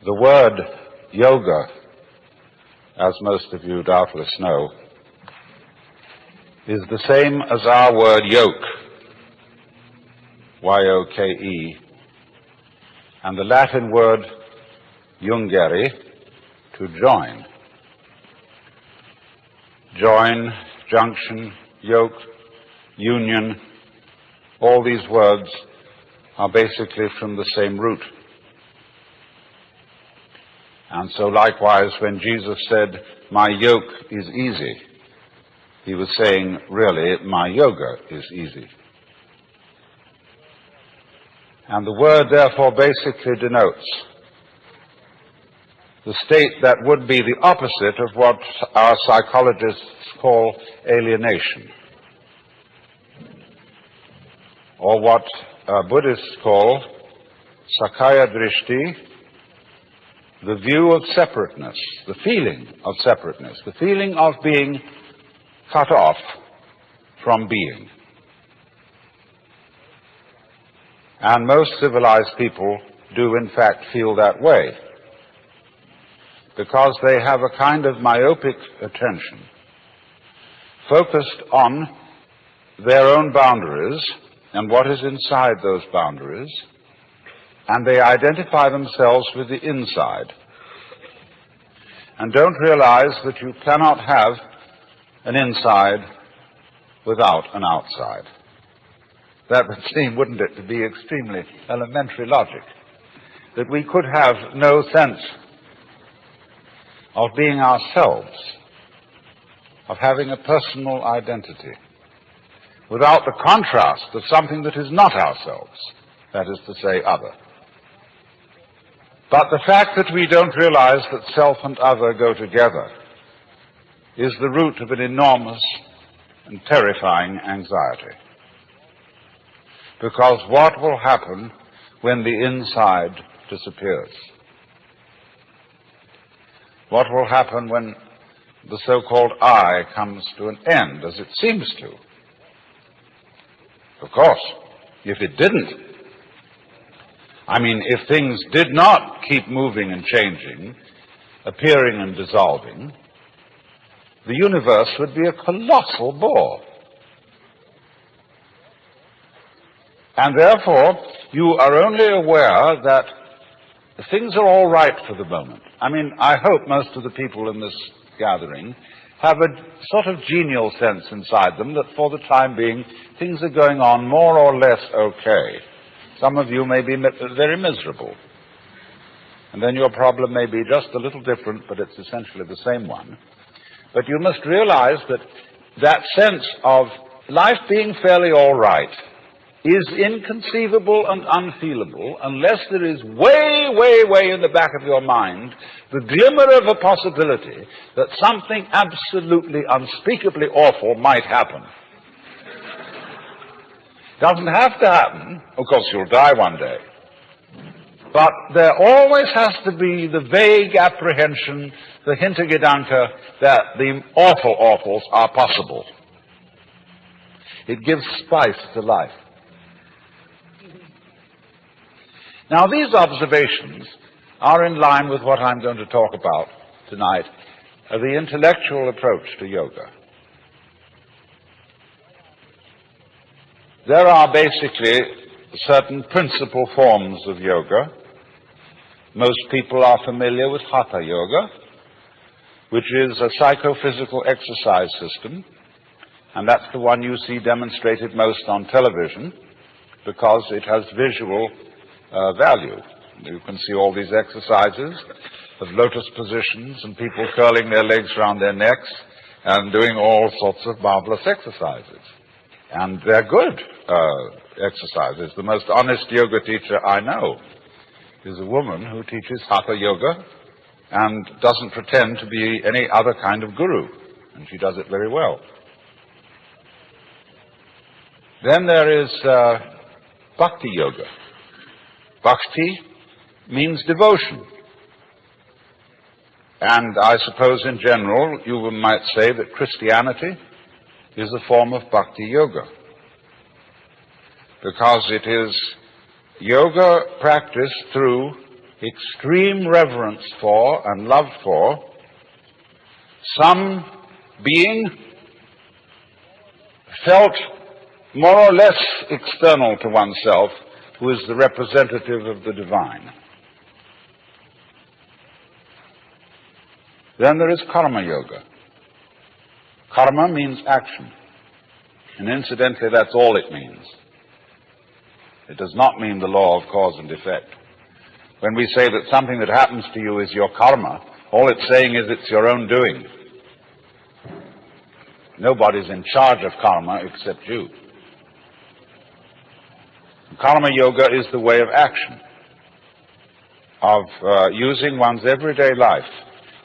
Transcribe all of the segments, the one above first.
The word yoga, as most of you doubtless know, is the same as our word yoke, Y-O-K-E, and the Latin word jungere, to join. Join, junction, yoke, union, all these words are basically from the same root. And so likewise, when Jesus said, "My yoke is easy," he was saying, really, my yoga is easy. And the word, therefore, basically denotes the state that would be the opposite of what our psychologists call alienation, or what Buddhists call Sakaya Drishti, the view of separateness, the feeling of separateness, the feeling of being cut off from being. And most civilized people do in fact feel that way, because they have a kind of myopic attention focused on their own boundaries and what is inside those boundaries, and they identify themselves with the inside and don't realize that you cannot have an inside without an outside. That would seem, wouldn't it, to be extremely elementary logic, that we could have no sense of being ourselves, of having a personal identity, without the contrast of something that is not ourselves, that is to say, other. But the fact that we don't realize that self and other go together is the root of an enormous and terrifying anxiety. Because what will happen when the inside disappears? What will happen when the so-called I comes to an end, as it seems to? Of course, if it didn't, I mean, if things did not keep moving and changing, appearing and dissolving, the universe would be a colossal bore. And therefore, you are only aware that things are all right for the moment. I mean, I hope most of the people in this gathering have a sort of genial sense inside them that for the time being, things are going on more or less okay. Some of you may be very miserable. And then your problem may be just a little different, but it's essentially the same one. But you must realize that that sense of life being fairly all right is inconceivable and unfeelable unless there is way, way, way in the back of your mind the glimmer of a possibility that something absolutely unspeakably awful might happen. Doesn't have to happen. Of course, you'll die one day. But there always has to be the vague apprehension, the Hintergedanke, that the awful awfuls are possible. It gives spice to life. Now, these observations are in line with what I'm going to talk about tonight, the intellectual approach to yoga. There are basically certain principal forms of yoga. Most people are familiar with Hatha Yoga, which is a psychophysical exercise system, and that's the one you see demonstrated most on television because it has visual value. You can see all these exercises of lotus positions and people curling their legs around their necks and doing all sorts of marvelous exercises. And they're good exercises. The most honest yoga teacher I know is a woman who teaches Hatha Yoga and doesn't pretend to be any other kind of guru, and she does it very well. Then there is Bhakti Yoga. Bhakti means devotion. And I suppose in general you might say that Christianity is a form of Bhakti Yoga, because it is yoga practiced through extreme reverence for and love for some being felt more or less external to oneself, who is the representative of the divine. Then there is karma yoga. Karma means action. And incidentally, that's all it means. It does not mean the law of cause and effect. When we say that something that happens to you is your karma, all it's saying is it's your own doing. Nobody's in charge of karma except you. Karma yoga is the way of action, of using one's everyday life,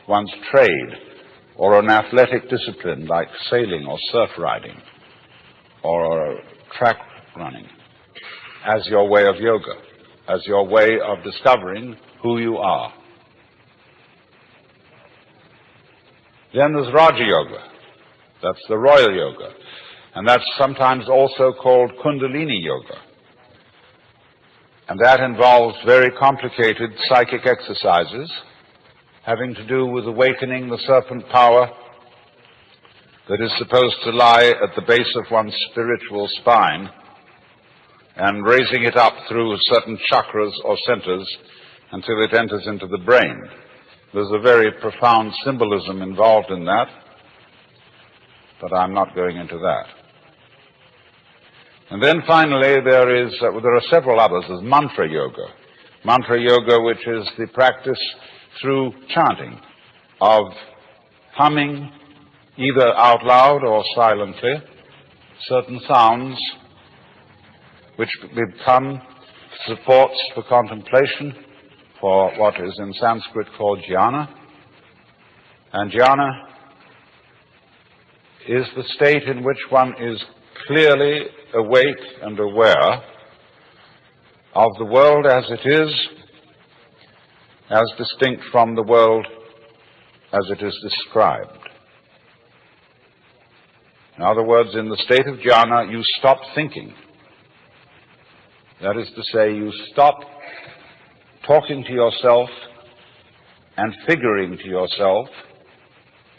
one's trade, or an athletic discipline like sailing or surf riding or track running as your way of yoga, as your way of discovering who you are. Then there's Raja Yoga. That's the royal yoga. And that's sometimes also called Kundalini Yoga. And that involves very complicated psychic exercises having to do with awakening the serpent power that is supposed to lie at the base of one's spiritual spine and raising it up through certain chakras or centers until it enters into the brain. There's a very profound symbolism involved in that, but I'm not going into that. And then finally there are several others. There's mantra yoga. Mantra yoga, which is the practice through chanting of humming, either out loud or silently, certain sounds which become supports for contemplation, for what is in Sanskrit called jhana. And jhana is the state in which one is clearly awake and aware of the world as it is, as distinct from the world as it is described. In other words, in the state of jhana, you stop thinking. That is to say, you stop talking to yourself and figuring to yourself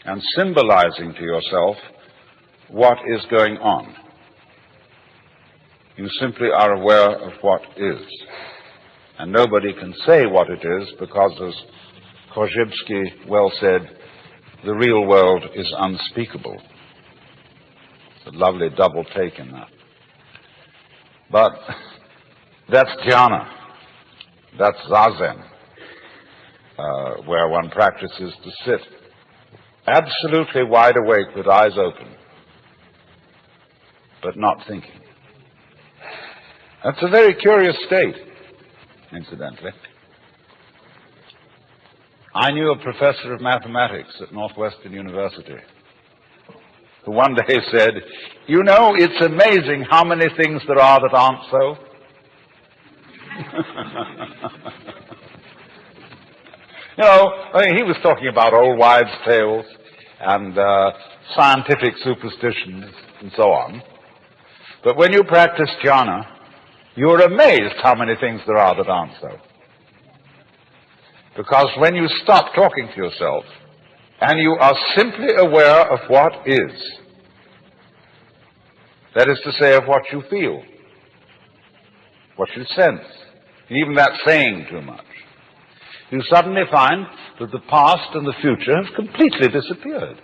and symbolizing to yourself what is going on. You simply are aware of what is. And nobody can say what it is because, as Korzybski well said, the real world is unspeakable. It's a lovely double take in that. But that's jhana. That's zazen, where one practices to sit absolutely wide awake with eyes open, but not thinking. That's a very curious state, incidentally. I knew a professor of mathematics at Northwestern University who one day said, "You know, it's amazing how many things there are that aren't so." You know, I mean, he was talking about old wives' tales and scientific superstitions and so on. But when you practice jhana, you're amazed how many things there are that aren't so. Because when you stop talking to yourself and you are simply aware of what is, that is to say, of what you feel, what you sense, even that saying too much, you suddenly find that the past and the future have completely disappeared.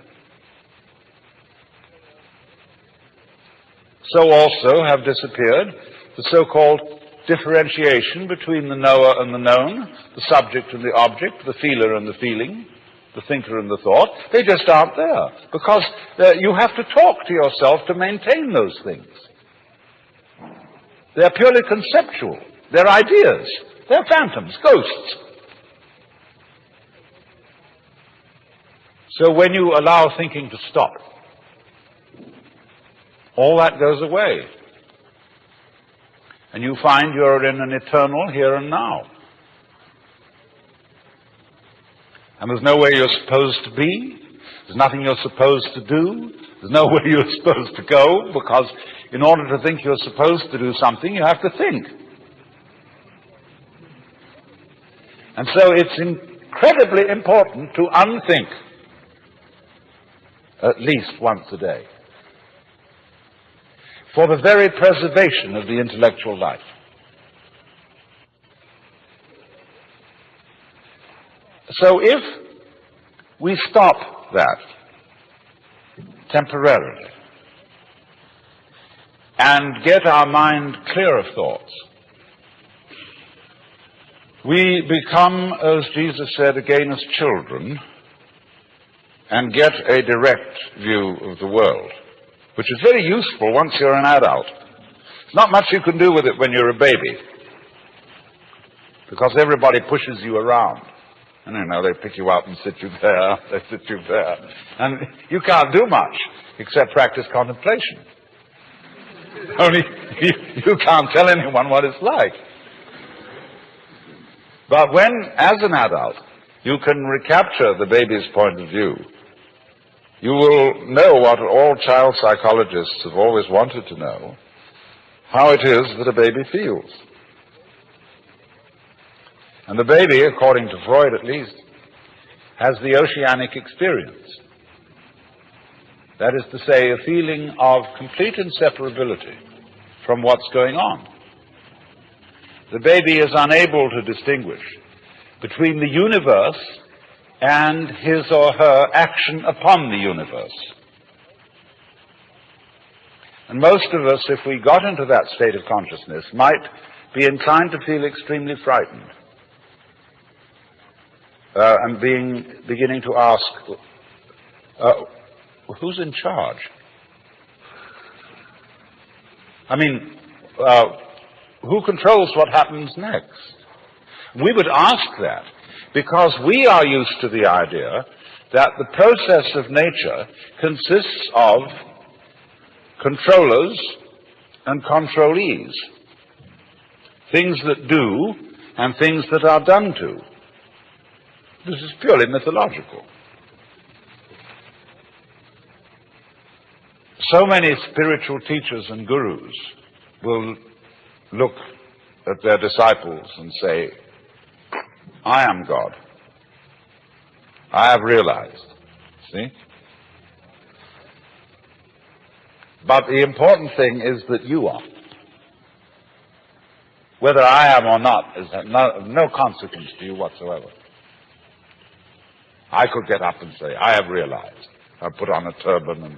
So also have disappeared the so-called differentiation between the knower and the known, the subject and the object, the feeler and the feeling, the thinker and the thought. They just aren't there, because you have to talk to yourself to maintain those things. They're purely conceptual. They're ideas. They're phantoms, ghosts. So when you allow thinking to stop, all that goes away. And you find you're in an eternal here and now. And there's nowhere you're supposed to be. There's nothing you're supposed to do. There's nowhere you're supposed to go, because in order to think you're supposed to do something, you have to think. And so it's incredibly important to unthink at least once a day for the very preservation of the intellectual life. So if we stop that temporarily and get our mind clear of thoughts, we become, as Jesus said, again as children, and get a direct view of the world, which is very useful once you're an adult. There's not much you can do with it when you're a baby, because everybody pushes you around. And they pick you up and sit you there, they sit you there. And you can't do much except practice contemplation. Only you can't tell anyone what it's like. But when, as an adult, you can recapture the baby's point of view, you will know what all child psychologists have always wanted to know, how it is that a baby feels. And the baby, according to Freud at least, has the oceanic experience. That is to say, a feeling of complete inseparability from what's going on. The baby is unable to distinguish between the universe and his or her action upon the universe. And most of us, if we got into that state of consciousness, might be inclined to feel extremely frightened. And beginning to ask, who's in charge? I mean, who controls what happens next? We would ask that because we are used to the idea that the process of nature consists of controllers and controlees, things that do and things that are done to. This is purely mythological. So many spiritual teachers and gurus will look at their disciples and say, I am God. I have realized. See? But the important thing is that you are. Whether I am or not is of no consequence to you whatsoever. I could get up and say, I have realized. I put on a turban and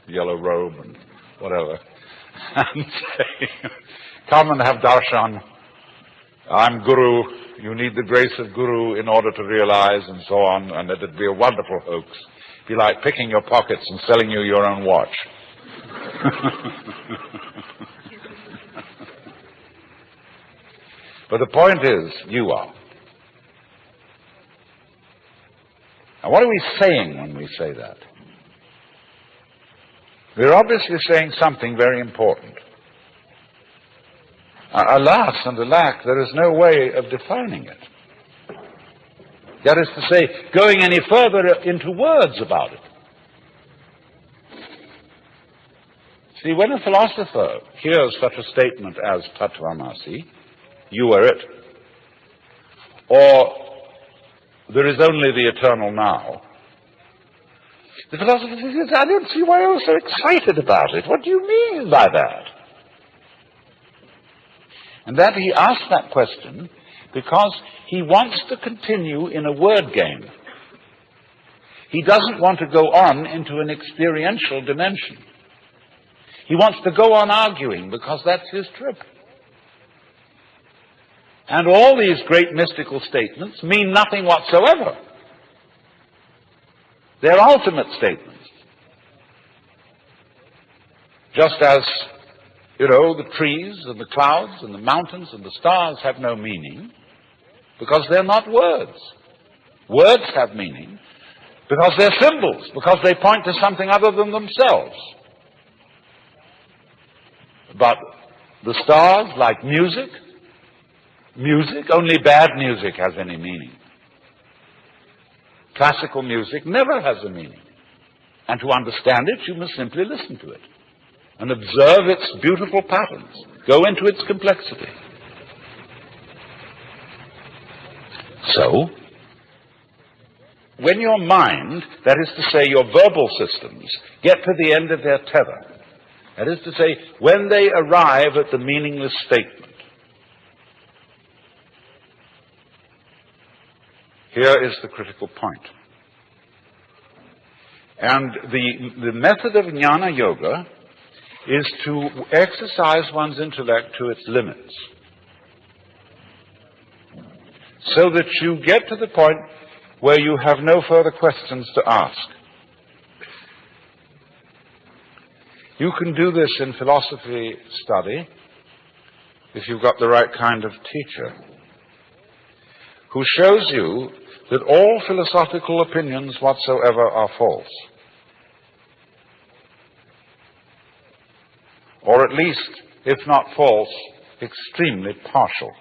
yellow robe and whatever, and say, come and have darshan. I'm Guru. You need the grace of Guru in order to realize, and so on, and it'd be a wonderful hoax. It'd be like picking your pockets and selling you your own watch. But the point is, you are. Now, what are we saying when we say that? We're obviously saying something very important. Alas and alack, there is no way of defining it. That is to say, going any further into words about it. See, when a philosopher hears such a statement as tattvamasi, you are it, or there is only the eternal now, the philosopher says, I don't see why you're so excited about it. What do you mean by that? And that he asks that question because he wants to continue in a word game. He doesn't want to go on into an experiential dimension. He wants to go on arguing because that's his trip. And all these great mystical statements mean nothing whatsoever. They're ultimate statements. Just as, the trees and the clouds and the mountains and the stars have no meaning because they're not words. Words have meaning because they're symbols, because they point to something other than themselves. But the stars, like music, only bad music has any meaning. Classical music never has a meaning. And to understand it, you must simply listen to it and observe its beautiful patterns. Go into its complexity. So, when your mind, that is to say your verbal systems, get to the end of their tether, that is to say, when they arrive at the meaningless statement, here is the critical point. And the method of jnana yoga is to exercise one's intellect to its limits, so that you get to the point where you have no further questions to ask. You can do this in philosophy study if you've got the right kind of teacher who shows you that all philosophical opinions whatsoever are false, or at least, if not false, extremely partial.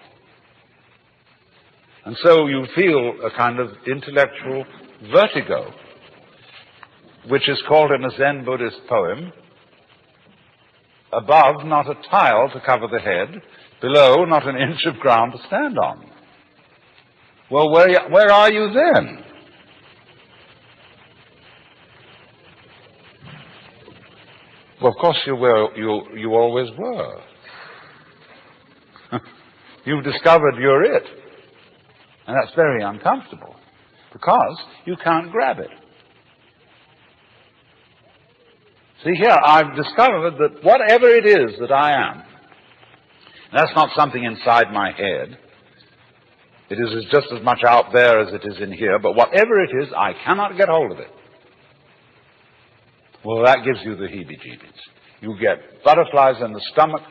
And so you feel a kind of intellectual vertigo, which is called in a Zen Buddhist poem, above not a tile to cover the head, below not an inch of ground to stand on. Well, where are you then? Well, of course you always were. You've discovered you're it. And that's very uncomfortable, because you can't grab it. See, here I've discovered that whatever it is that I am, that's not something inside my head. It is just as much out there as it is in here, but whatever it is, I cannot get hold of it. Well, that gives you the heebie-jeebies. You get butterflies in the stomach,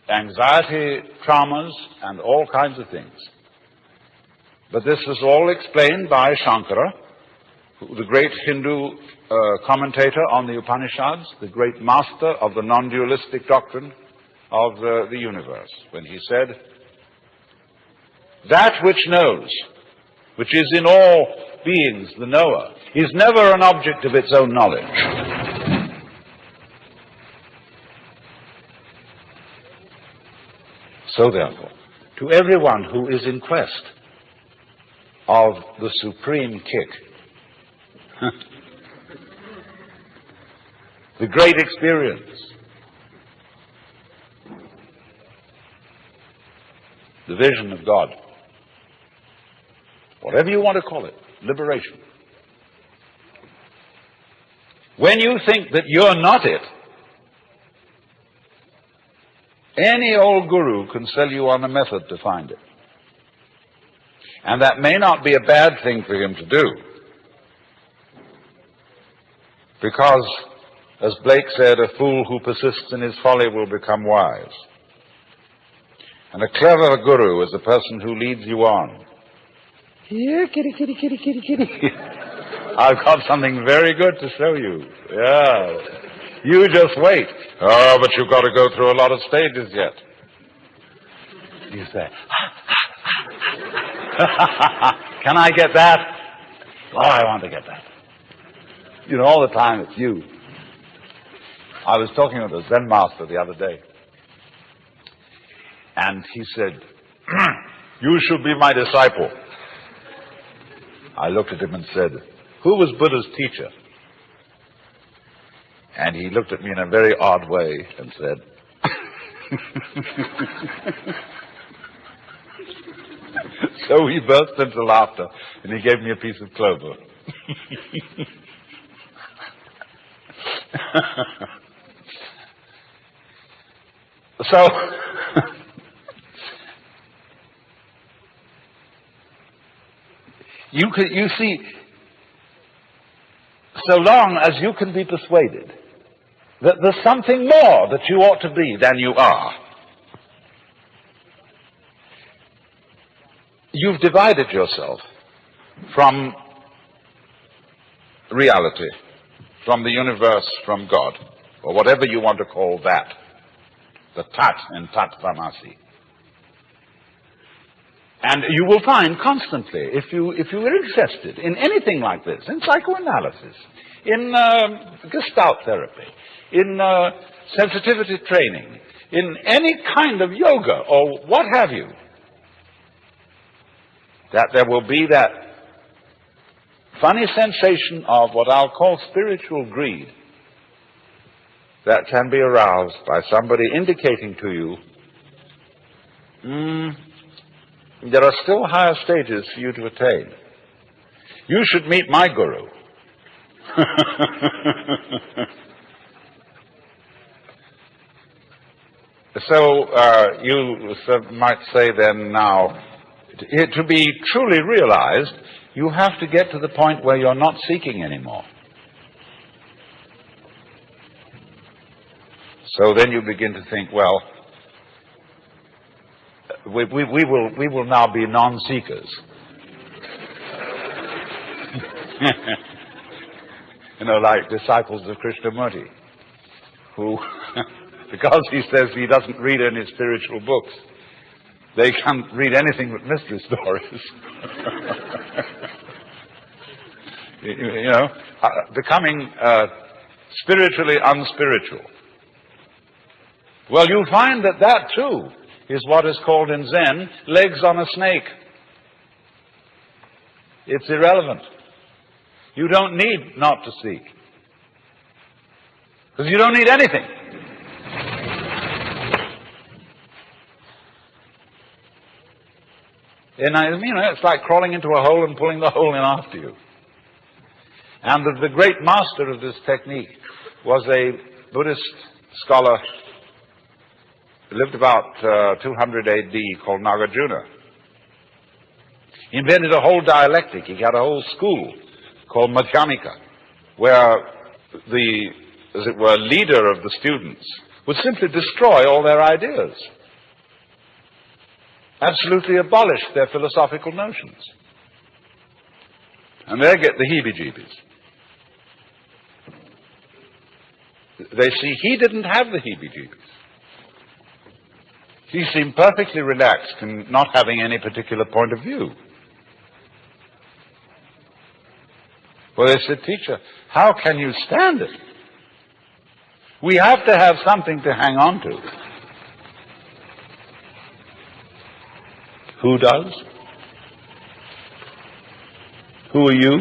anxiety, traumas, and all kinds of things. But this is all explained by Shankara, the great Hindu commentator on the Upanishads, the great master of the non-dualistic doctrine of the universe, when he said, "That which knows, which is in all beings, the knower, is never an object of its own knowledge." So therefore, to everyone who is in quest of the supreme kick, the great experience, the vision of God, whatever you want to call it, liberation. When you think that you're not it, any old guru can sell you on a method to find it. And that may not be a bad thing for him to do. Because, as Blake said, a fool who persists in his folly will become wise. And a clever guru is a person who leads you on. Here, kitty, kitty, kitty, kitty, kitty. I've got something very good to show you. Yeah. You just wait. Oh, but you've got to go through a lot of stages yet. You say, can I get that? Oh, I want to get that. You know, all the time it's you. I was talking with a Zen master the other day, and he said, "You should be my disciple." I looked at him and said, "Who was Buddha's teacher?" And he looked at me in a very odd way and said, so he burst into laughter, and he gave me a piece of clover. So, you see, so long as you can be persuaded that there's something more that you ought to be than you are, you've divided yourself from reality, from the universe, from God, or whatever you want to call that, the Tat in Tat Tvamasi. And you will find constantly, if you are interested in anything like this, in psychoanalysis, in Gestalt therapy, in sensitivity training, in any kind of yoga or what have you, that there will be that funny sensation of what I'll call spiritual greed that can be aroused by somebody indicating to you, there are still higher stages for you to attain. You should meet my guru. So you might say then now, to be truly realized, you have to get to the point where you're not seeking anymore. So then you begin to think, well, we will now be non-seekers. You know, like disciples of Krishnamurti, who, because he says he doesn't read any spiritual books, they can't read anything but mystery stories. You know, becoming spiritually unspiritual. Well, you'll find that that too is what is called in Zen legs on a snake. It's irrelevant. You don't need not to seek, because you don't need anything. And you know, it's like crawling into a hole and pulling the hole in after you. And the great master of this technique was a Buddhist scholar who lived about 200 AD called Nagarjuna. He invented a whole dialectic. He had a whole school called Madhyamika, where the, as it were, leader of the students would simply destroy all their ideas, absolutely abolish their philosophical notions. And they get the heebie-jeebies. They see he didn't have the heebie-jeebies. He seemed perfectly relaxed in not having any particular point of view. Well, they said, "Teacher, how can you stand it? We have to have something to hang on to." Who does? Who are you?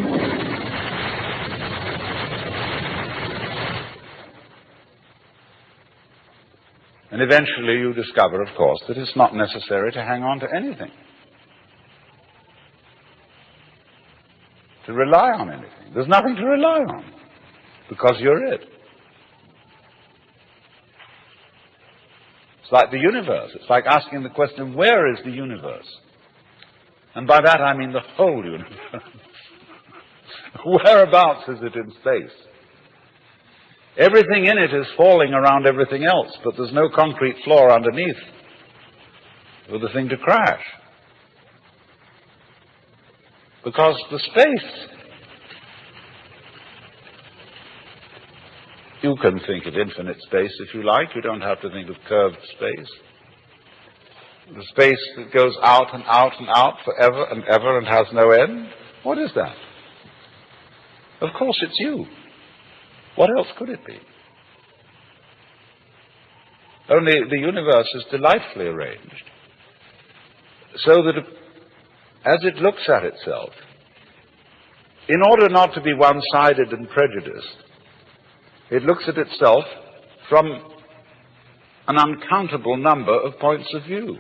And eventually you discover, of course, that it's not necessary to hang on to anything, to rely on anything. There's nothing to rely on, because you're it. It's like the universe. It's like asking the question, where is the universe? And by that I mean the whole universe. Whereabouts is it in space? Everything in it is falling around everything else, but there's no concrete floor underneath for the thing to crash. Because the space, you can think of infinite space if you like. You don't have to think of curved space. The space that goes out and out and out forever and ever and has no end. What is that? Of course it's you. What else could it be? Only the universe is delightfully arranged so that as it looks at itself, in order not to be one-sided and prejudiced, it looks at itself from an uncountable number of points of view.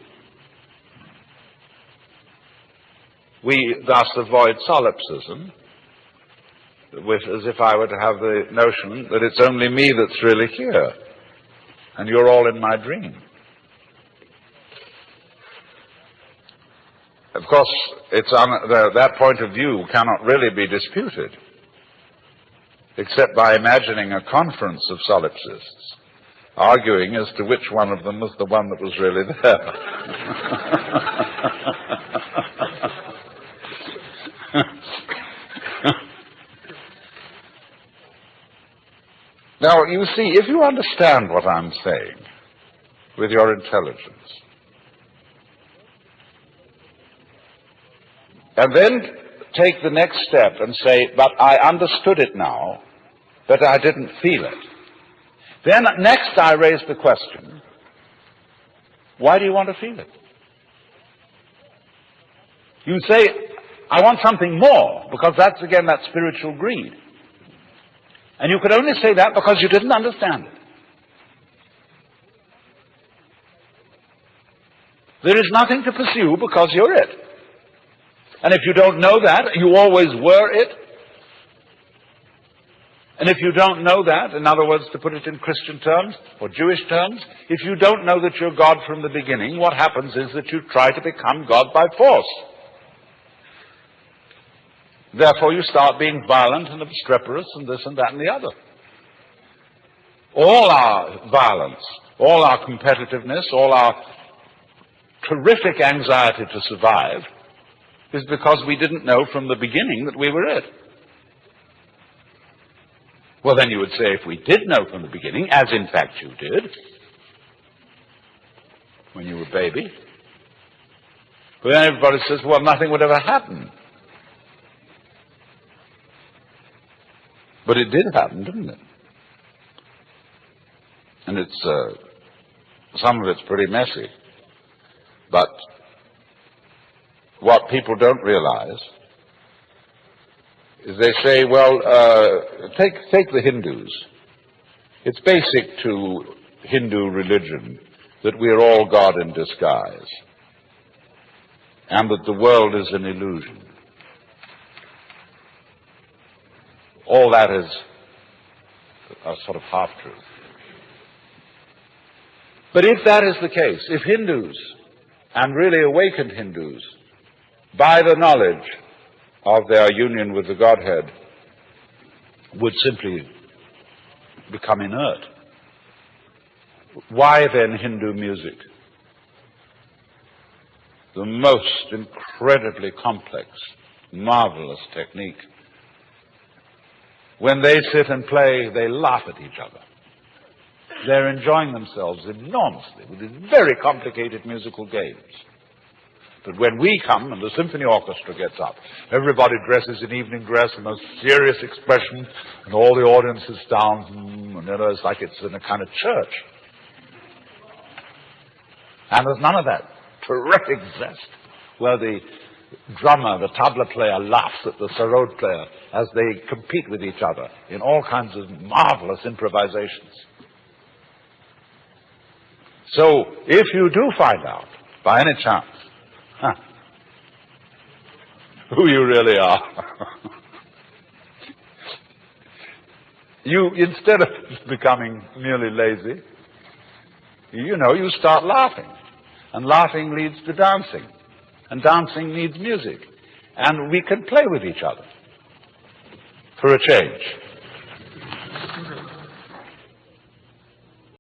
We thus avoid solipsism, as if I were to have the notion that it's only me that's really here, and you're all in my dream. Of course, that point of view cannot really be disputed, except by imagining a conference of solipsists, arguing as to which one of them was the one that was really there. Now, you see, if you understand what I'm saying with your intelligence, and then take the next step and say, but I understood it now, but I didn't feel it. Then next I raise the question, why do you want to feel it? You say, I want something more, because that's, again, that spiritual greed. And you could only say that because you didn't understand it. There is nothing to pursue because you're it. And if you don't know that, you always were it. And if you don't know that, in other words, to put it in Christian terms or Jewish terms, if you don't know that you're God from the beginning, what happens is that you try to become God by force. Therefore, you start being violent and obstreperous and this and that and the other. All our violence, all our competitiveness, all our terrific anxiety to survive is because we didn't know from the beginning that we were it. Well, then you would say, if we did know from the beginning, as in fact you did, when you were a baby, well, then everybody says, well, nothing would ever happen. But it did happen, didn't it? And it's, some of it's pretty messy. But what people don't realize is they say, well, take the Hindus. It's basic to Hindu religion that we are all God in disguise and that the world is an illusion. All that is a sort of half-truth. But if that is the case, if Hindus, and really awakened Hindus, by the knowledge of their union with the Godhead, would simply become inert, why then Hindu music? The most incredibly complex, marvelous technique. When they sit and play, they laugh at each other. They're enjoying themselves enormously with these very complicated musical games. But when we come and the symphony orchestra gets up, everybody dresses in evening dress, the most serious expression, and all the audience is down, and it's like it's in a kind of church. And there's none of that terrific zest where the drummer, the tabla player, laughs at the sarod player as they compete with each other in all kinds of marvelous improvisations. So, if you do find out, by any chance, who you really are, you, instead of becoming merely lazy, you start laughing. And laughing leads to dancing. And dancing needs music. And we can play with each other for a change.